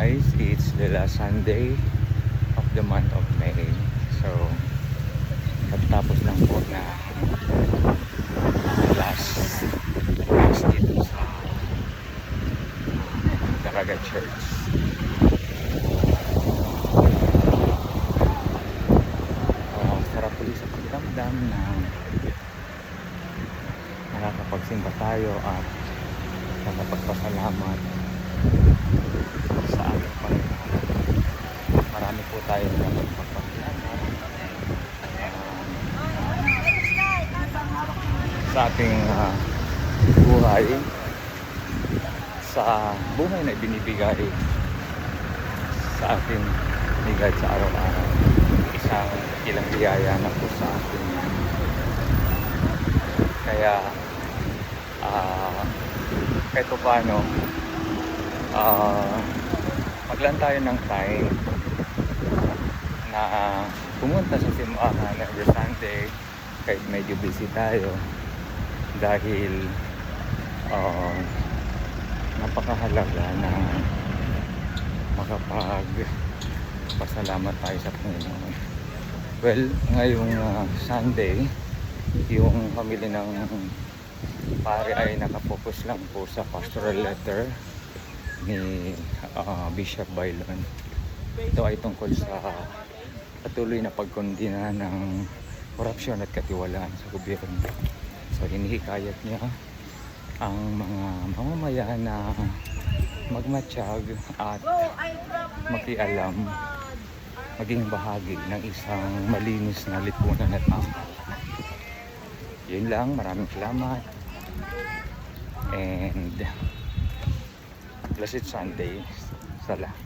guys, it's the last Sunday of the month of May. So, pagtapos lang po na last dito sa Daraga Church. Sarap ulit sa pakiramdam na nakakapagsimba tayo at nakapagpasalamat sa ating Panginoon. Marami po tayo na magpapasalamat sa ating buhay, sa buhay na binibigay sa atin ni God sa araw-araw. Isang ilang biyaya na po sa atin. Kaya kahit paano maglaan tayo ng time na pumunta sa simbahan every Sunday kahit medyo busy tayo, dahil napakahalaga na makapagpasalamat tayo sa Panginoon. Well, ngayong Sunday, yung pamilya ng pare ay nakafocus lang po sa pastoral letter ni Bishop Bailon. Ito ay tungkol sa patuloy na pagkondina ng korupsyon at katiwalaan sa gobyerno. So hinihikayat niya ang mga mamamayan na magmatsyag at makialam, maging bahagi ng isang malinis na lipunan at tama. Yun lang, maraming salamat and blessed Sunday sa lahat.